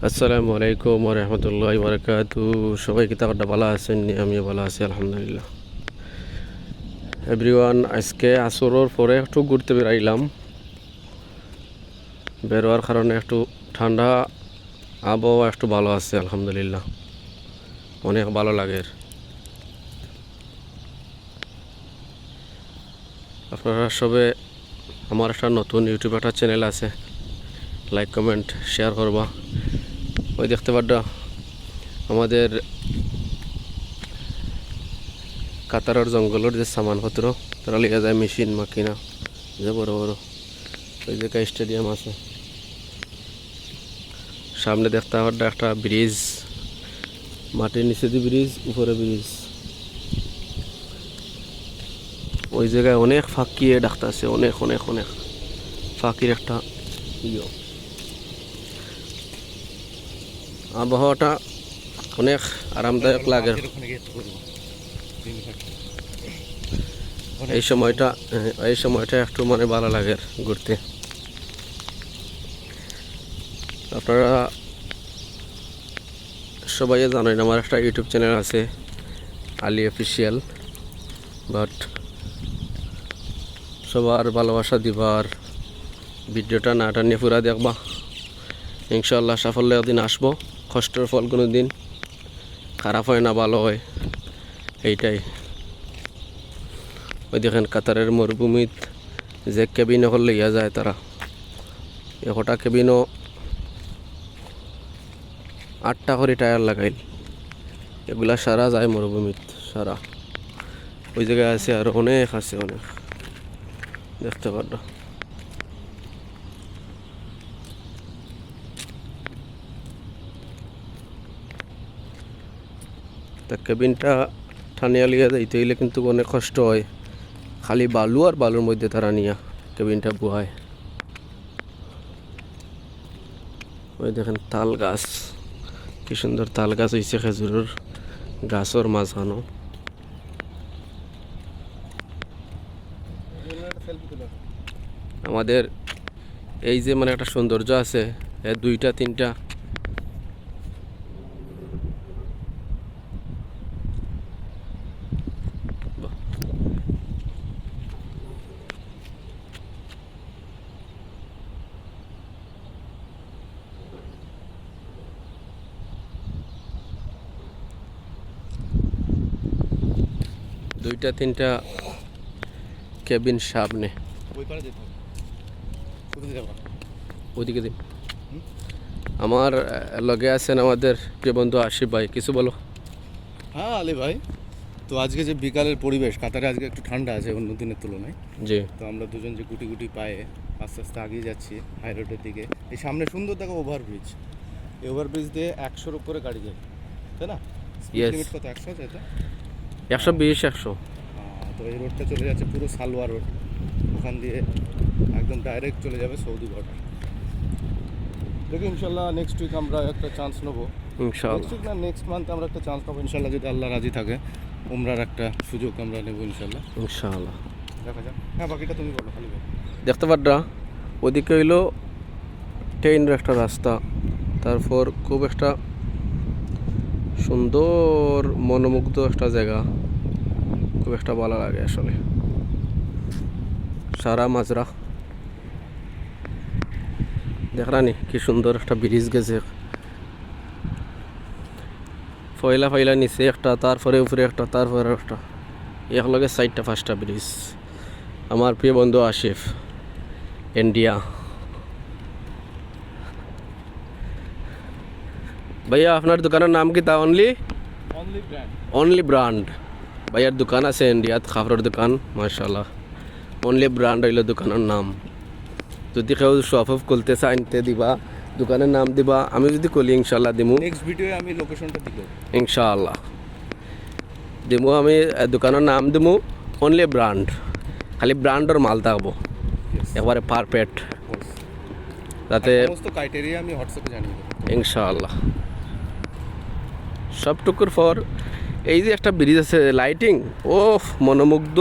আসসালামু আলাইকুম ওয়া রাহমাতুল্লাহি ওয়া বারাকাতুহু। সবাই কি তাকডা ভালো আছেন? আমিও ভালো আছি আলহামদুলিল্লাহ। এভরিওয়ান, আজকে আসরের পরে একটু ঘুরতে বেরাইলাম। বেরোয়ার কারণে একটু ঠান্ডা আবহাওয়া একটু ভালো আছে আলহামদুলিল্লাহ, অনেক ভালো লাগে। আপনারা সবে আমার একটা নতুন ইউটিউব একটা চ্যানেল আছে, লাইক কমেন্ট শেয়ার করবা। ওই দেখতে পাড্ডা আমাদের কাতারের জঙ্গলের যে সামানপত্র তারা লিখা যায় মেশিন মাকিনা, যে বড় বড় ওই জায়গায় স্টেডিয়াম আছে। সামনে দেখতে পাড্ডা একটা ব্রিজ, মাটির নিচে দিয়ে ব্রিজ, উপরে ব্রিজ। ওই জায়গায় অনেক ফাঁকিয়ে ডাক্তার আছে, অনেক অনেক অনেক ফাঁকির একটা আবহাওয়াটা অনেক আরামদায়ক লাগে এই সময়টা একটু মানে ভালো লাগে ঘুরতে। আপনারা সবাই জানেন আমার একটা ইউটিউব চ্যানেল আছে আলী অফিসিয়াল, বাট সবার ভালোবাসা দিবার, ভিডিওটা না টানিয়ে পুরা দেখবা। ইনশাআল্লাহ সাফল্য একদিন আসবো। কষ্টের ফল কোনো দিন খারাপ হয় না, ভালো হয়, এইটাই। ওই দেখেন কাতারের মরুভূমিত যে কেবিন হলে ইয়া যায় তারা, একটা কেবিনও 8টা করে টায়ার লাগাইল, এগুলা সারা যায় মরুভূমিত সারা। ওই জায়গায় আছে আর অনেক আছে, অনেক দেখতে পারো। তা কেবিনটা টানিয়া লিয়া যাইতে হইলে কিন্তু অনেক কষ্ট হয়, খালি বালু আর বালুর মধ্যে তারা নিয়া কেবিনটা বুহায়। ওই দেখেন তাল গাছ, কি সুন্দর তাল গাছ হয়েছে খেজুরের গাছর মাঝখানো। আমাদের এই যে মানে একটা সৌন্দর্য আছে, দুইটা তিনটা দুইটা তিনটা কেবিন সামনে। ওইদিকে দিন। আমার লগে আছেন আমাদের প্রিয় বন্ধু আশিফ ভাই, কিছু বলো। হ্যাঁ আলী ভাই, তো আজকে যে বিকালের পরিবেশ, কাতারে আজকে একটু ঠান্ডা আছে অন্য দিনের তুলনায়। জি, তো আমরা দুজন যে গুটি গুটি পায়ে আস্তে আস্তে আগিয়ে যাচ্ছি হাই রোডের দিকে। এই সামনে সুন্দর দেখো ওভারব্রিজ, এই ওভারব্রিজ দিয়ে 100-র উপরে গাড়ি যায়, তাই না? Yes. লিমিট কত? 100 আছে এটা? 120 100। তো এই রোডটা চলে যাচ্ছে পুরো সালোয়া রোড, ওখান দিয়ে একদম ডাইরেক্ট চলে যাবে সৌদি বর্ডার। দেখি ইনশাল্লাহ নেক্সট উইক আমরা একটা চান্স নেবো। ইনশাআল্লাহ নেক্সট উইক না, নেক্সট মান্থে আমরা একটা চান্স পাবো ইনশাল্লাহ, যদি আল্লাহ রাজি থাকে। উমরার একটা সুযোগ আমরা নেবো ইনশাল্লাহ, ইনশাআল্লাহ। দেখা যাক। হ্যাঁ, বাকিটা তুমি বলো খালি ভাই। দেখতে পাড্ডা ওদিকে হইলো ট্রেনের একটা রাস্তা, তারপর খুব একটা সুন্দর মনোমুগ্ধ একটা জায়গা, খুব একটা ভালো লাগে আসলে। সারা মাজরা দেখরানি কি সুন্দর একটা ব্রিজ গেছে, ফয়লা ফয়লা নিচে একটা, তারপরে উপরে একটা, তারপরে একটা, একলগে 4টা 5টা ব্রিজ। আমার প্রিয় বন্ধু আশিফ, ইন্ডিয়া। ভাইয়া আপনার দোকানের নাম কি? তা অনলি অনলি ব্র্যান্ড। ভাইয়ার দোকান আছে ইন্ডিয়াত, খাবারের দোকান, মাশাআল্লাহ। অনলি ব্র্যান্ড হইল দোকানের নাম। যদি কেউ শপ অফ খুলতে চাইতে দিবা, দোকানের নাম দিবা, আমি যদি কলি ইনশাল্লাহ দিমু। নেক্সট ভিডিওয়ে আমি লোকেশনটা দিব ইনশাআল্লাহ দিমু, আমি দোকানের নাম দিমু অনলি ব্র্যান্ড, খালি ব্র্যান্ডের মাল থাকবো, একবারে পারফেক্ট, যাতে সমস্ত ক্রাইটেরিয়া আমি হোয়াটসঅ্যাপে জানিয়ে দেবো ইনশাআল্লাহ। সবটুকুর পর এই যে একটা ব্রিজ আছে, লাইটিং, ও মনোমুগ্ধ।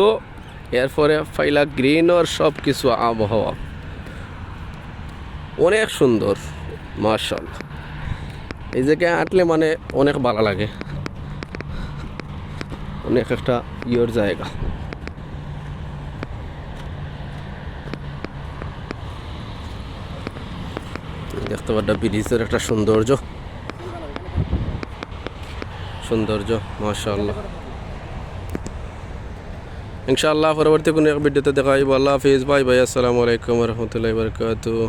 এরপরে ফাইলা গ্রিন আর সব কিছু, আবহাওয়া অনেক সুন্দর মাশাআল্লাহ। এই জায়গায় হাঁটলে মানে অনেক ভালো লাগে, অনেক একটা ইয়ের জায়গা। দেখতে পাচ্ছ ব্রিজের একটা সৌন্দর্য, মাশাআল্লাহ। ইনশাআল্লাহ পরবর্তী কোনো এক ভিডিওতে দেখা হইব। আল্লাহ হাফিজ, বাই বাই, আসসালামু আলাইকুম ওয়া রাহমাতুল্লাহি ওয়া বারাকাতুহু।